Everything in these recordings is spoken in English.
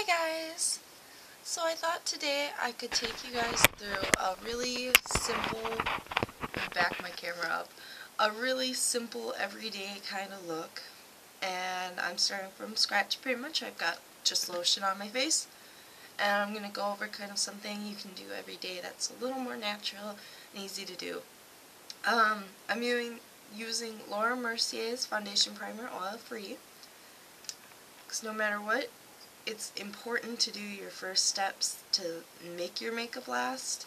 guys! So I thought today I could take you guys through a really simple, back my camera up, a really simple everyday kind of look. And I'm starting from scratch pretty much. I've got just lotion on my face. And I'm going to go over kind of something you can do every day that's a little more natural and easy to do. I'm using Laura Mercier's Foundation Primer Oil Free. Because no matter what, it's important to do your first steps to make your makeup last.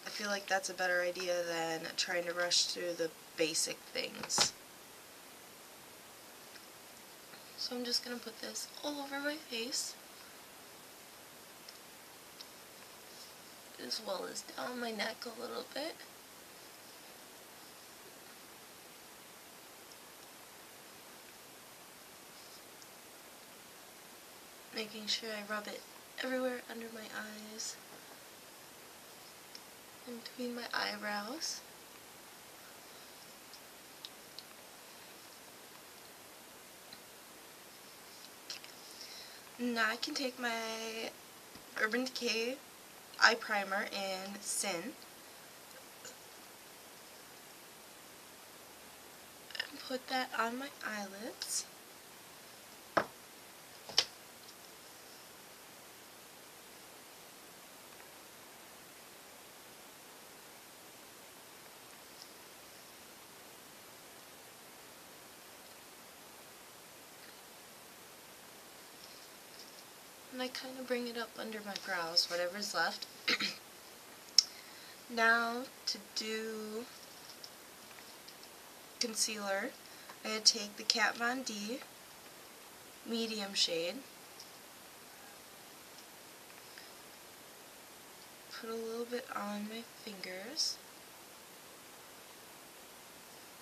I feel like that's a better idea than trying to rush through the basic things. So I'm just going to put this all over my face, as well as down my neck a little bit. Making sure I rub it everywhere under my eyes, in between my eyebrows. Now I can take my Urban Decay eye primer in Sin and put that on my eyelids. And I kind of bring it up under my brows, whatever's left. Now to do concealer, I'm going to take the Kat Von D medium shade, put a little bit on my fingers,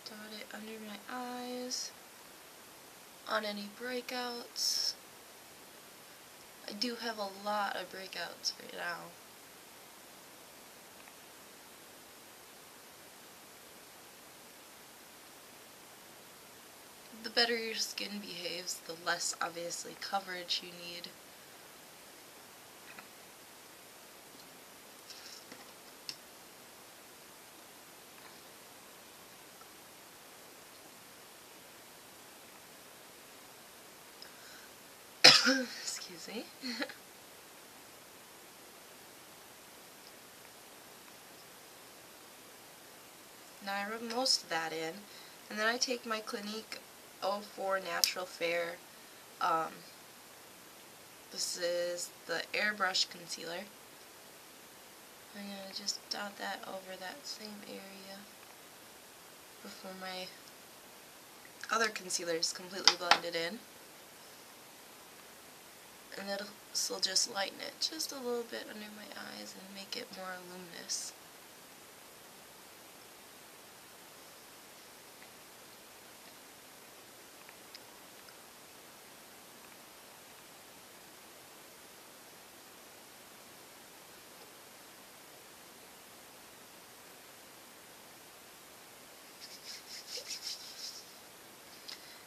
dot it under my eyes, on any breakouts. I do have a lot of breakouts right now. The better your skin behaves, the less obviously coverage you need. Excuse me. Now I rub most of that in, and then I take my Clinique 04 Natural Fair. This is the airbrush concealer. I'm going to just dot that over that same area before my other concealer is completely blended in. And this will just lighten it just a little bit under my eyes and make it more luminous.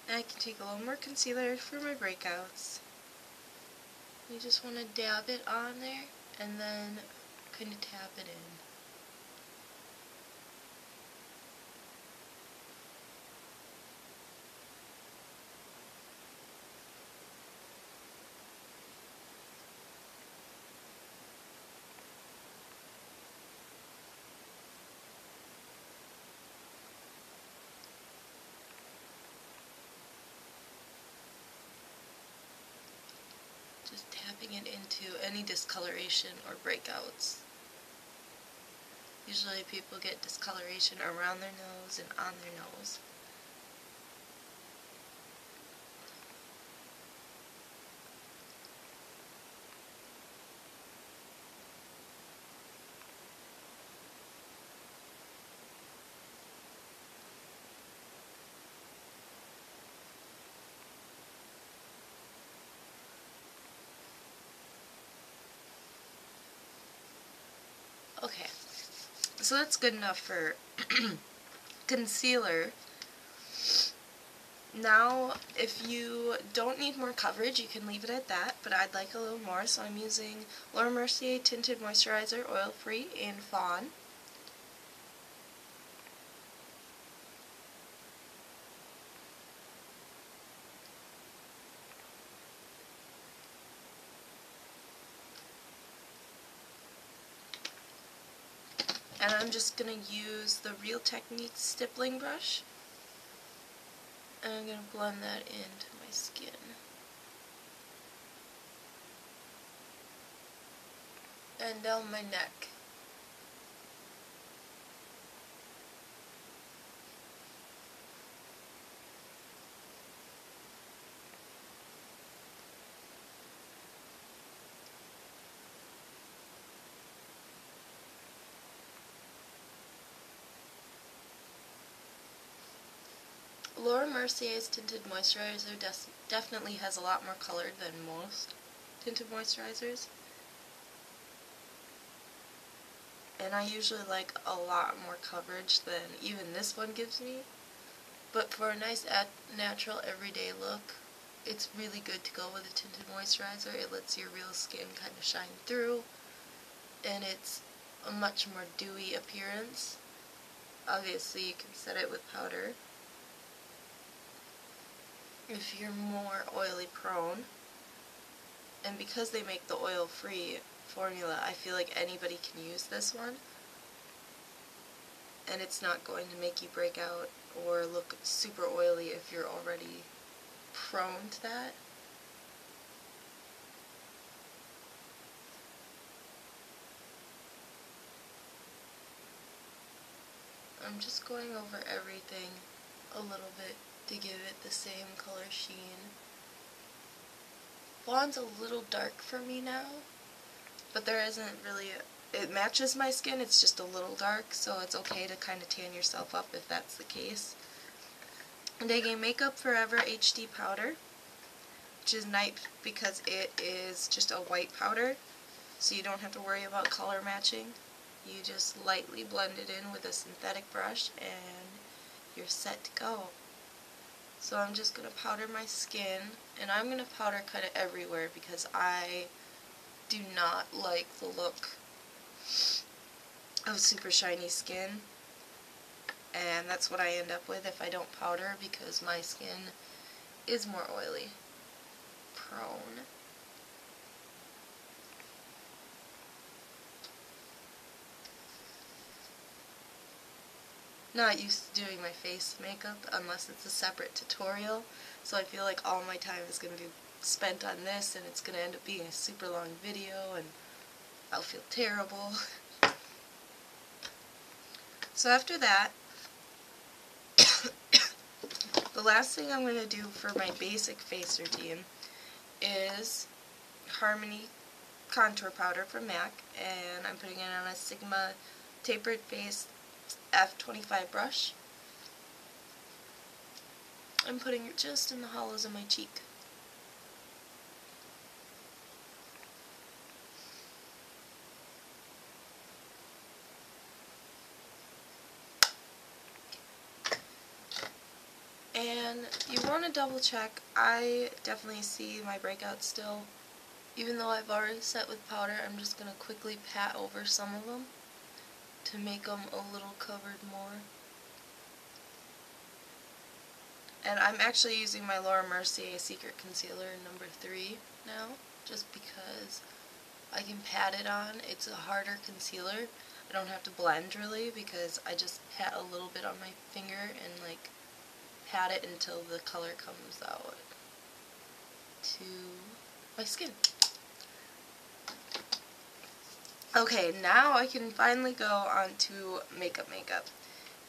And I can take a little more concealer for my breakouts. You just want to dab it on there and then kind of tap it in. Just tapping it into any discoloration or breakouts. Usually people get discoloration around their nose and on their nose. Okay, so that's good enough for concealer. Now, if you don't need more coverage, you can leave it at that, but I'd like a little more, so I'm using Laura Mercier Tinted Moisturizer, Oil-Free, in Fawn. And I'm just going to use the Real Technique stippling brush, and I'm going to blend that into my skin. And down my neck. Laura Mercier's Tinted Moisturizer definitely has a lot more color than most tinted moisturizers. And I usually like a lot more coverage than even this one gives me. But for a nice natural everyday look, it's really good to go with a tinted moisturizer. It lets your real skin kind of shine through, and it's a much more dewy appearance. Obviously you can set it with powder if you're more oily prone. And because they make the oil-free formula, I feel like anybody can use this one. And it's not going to make you break out or look super oily if you're already prone to that. I'm just going over everything a little bit to give it the same color sheen. Fawn's a little dark for me now, but there isn't really it matches my skin, it's just a little dark, so it's okay to kind of tan yourself up if that's the case. I'm taking Makeup Forever HD powder, which is nice because it is just a white powder, so you don't have to worry about color matching. You just lightly blend it in with a synthetic brush and you're set to go. So I'm just going to powder my skin, and I'm going to powder kind of everywhere because I do not like the look of super shiny skin, and that's what I end up with if I don't powder because my skin is more oily prone. Not used to doing my face makeup unless it's a separate tutorial, so I feel like all my time is going to be spent on this, and it's going to end up being a super long video and I'll feel terrible. So after that, the last thing I'm going to do for my basic face routine is Harmony contour powder from MAC, and I'm putting it on a Sigma Tapered Face F25 brush. I'm putting it just in the hollows of my cheek. And you want to double check. I definitely see my breakouts still. Even though I've already set with powder, I'm just going to quickly pat over some of them to make them a little covered more. And I'm actually using my Laura Mercier Secret Concealer number 3 now, just because I can pat it on. It's a harder concealer. I don't have to blend really because I just pat a little bit on my finger and like pat it until the color comes out to my skin. Okay, now I can finally go on to makeup.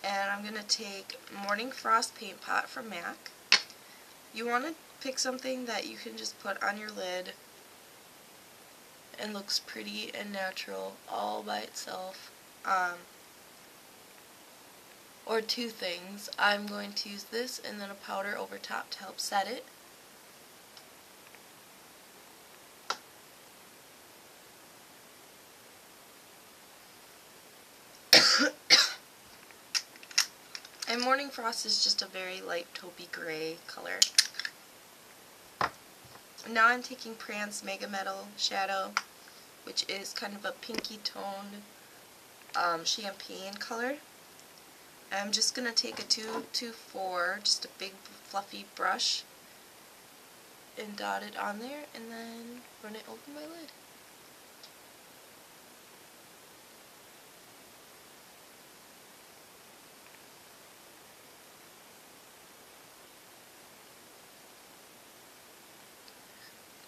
And I'm going to take Morning Frost Paint Pot from MAC. You want to pick something that you can just put on your lid and looks pretty and natural all by itself. Or two things. I'm going to use this and then a powder over top to help set it. And Morning Frost is just a very light taupey gray color. Now I'm taking Prance Mega Metal Shadow, which is kind of a pinky toned champagne color. I'm just going to take a 224, just a big fluffy brush, and dot it on there, and then run it over my lid.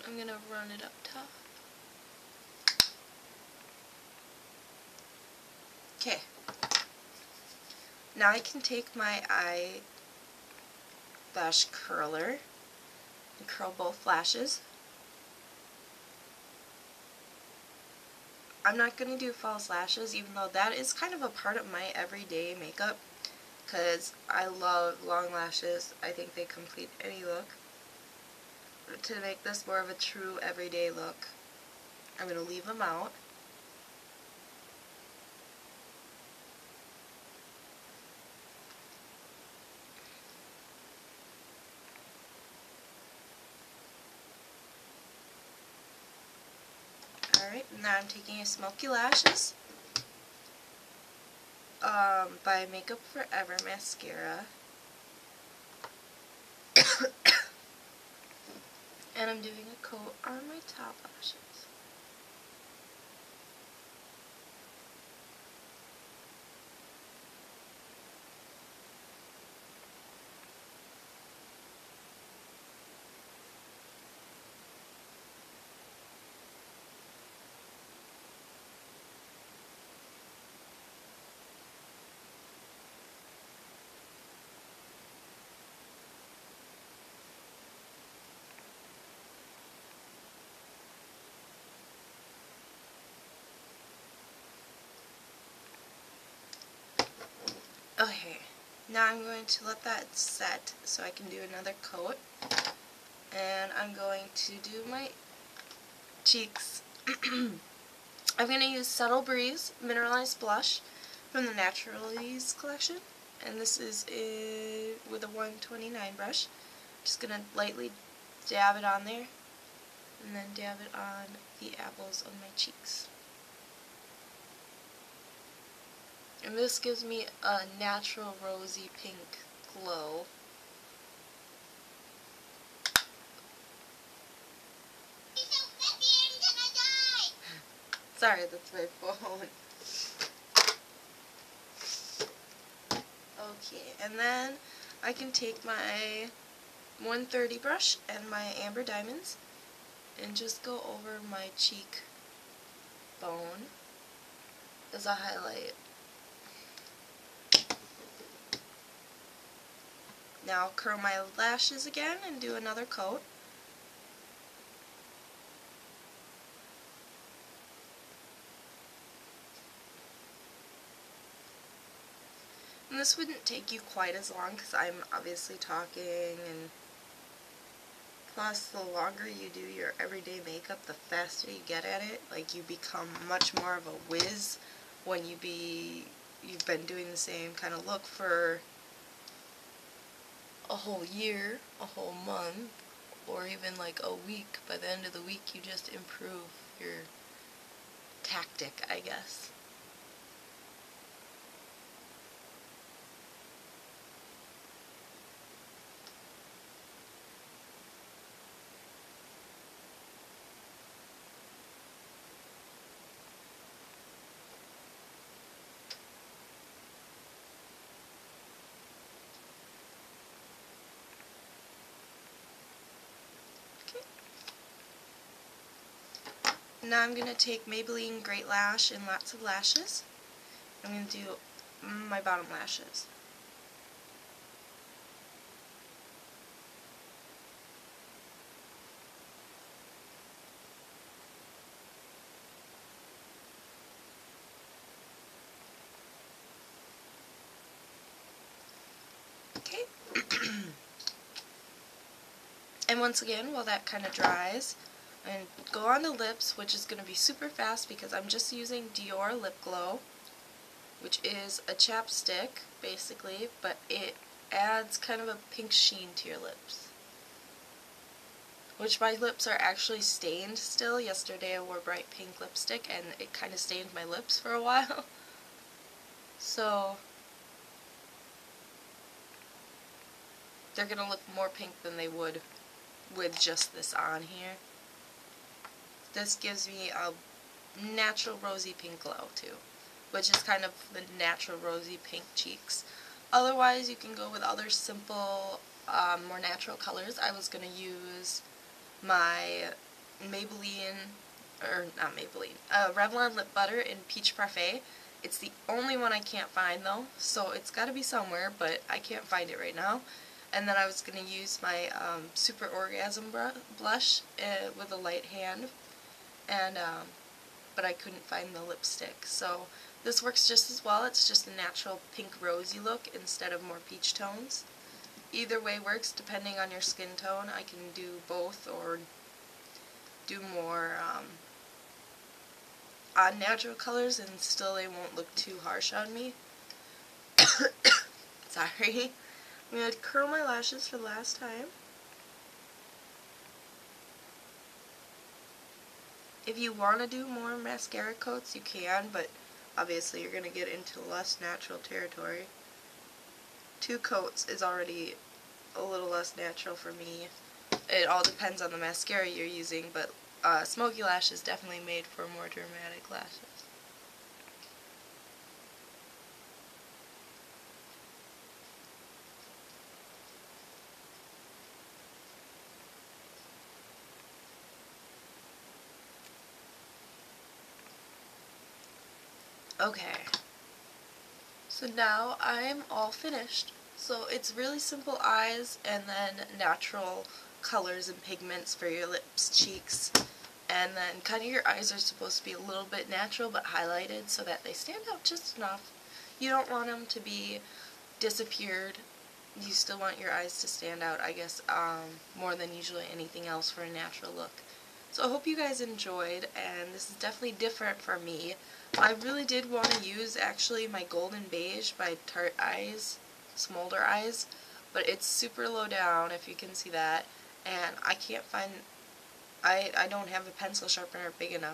I'm going to run it up top. Okay. Now I can take my eyelash curler and curl both lashes. I'm not going to do false lashes, even though that is kind of a part of my everyday makeup, because I love long lashes. I think they complete any look. But to make this more of a true everyday look, I'm going to leave them out. Alright, now I'm taking a Smoky Lashes by Makeup Forever mascara. And I'm doing a coat on my top lashes. Okay, now I'm going to let that set so I can do another coat. And I'm going to do my cheeks. I'm going to use Subtle Breeze Mineralized Blush from the Naturalies collection. And this is with a 129 brush. Just going to lightly dab it on there. And then dab it on the apples of my cheeks. And this gives me a natural rosy pink glow. Sorry, that's my phone. Okay, and then I can take my 130 brush and my Amber Diamonds and just go over my cheek bone as a highlight. Now I'll curl my lashes again and do another coat. And this wouldn't take you quite as long because I'm obviously talking, and plus the longer you do your everyday makeup, the faster you get at it. Like, you become much more of a whiz when you've been doing the same kind of look for a whole year, a whole month, or even like a week. By the end of the week you just improve your tactic, I guess. Now I'm going to take Maybelline Great Lash and Lots of Lashes. I'm going to do my bottom lashes. Okay. And once again, while that kind of dries, and go on to lips, which is going to be super fast because I'm just using Dior Lip Glow. which is a chapstick, basically, but it adds kind of a pink sheen to your lips. Which my lips are actually stained still. Yesterday I wore bright pink lipstick and it kind of stained my lips for a while. So they're going to look more pink than they would with just this on here. This gives me a natural rosy pink glow too, which is kind of the natural rosy pink cheeks. Otherwise you can go with other simple, more natural colors. I was going to use my Maybelline, or not Maybelline, Revlon Lip Butter in Peach Parfait. It's the only one I can't find though, so it's got to be somewhere, but I can't find it right now. And then I was going to use my Super Orgasm blush with a light hand, and but I couldn't find the lipstick. So this works just as well. It's just a natural pink rosy look instead of more peach tones. Either way works depending on your skin tone. I can do both or do more odd natural colors and still they won't look too harsh on me. Sorry. I'm going to curl my lashes for the last time. If you want to do more mascara coats, you can, but obviously you're going to get into less natural territory. 2 coats is already a little less natural for me. It all depends on the mascara you're using, but Smoky Lash is definitely made for more dramatic lashes. Okay, so now I'm all finished. So it's really simple eyes and then natural colors and pigments for your lips, cheeks, and then kind of your eyes are supposed to be a little bit natural but highlighted so that they stand out just enough. You don't want them to be disappeared. You still want your eyes to stand out, I guess, more than usually anything else for a natural look. So I hope you guys enjoyed, and this is definitely different for me. I really did want to use actually my Golden Beige by Tarte Eyes, Smolder Eyes, but it's super low down if you can see that, and I can't find, I don't have a pencil sharpener big enough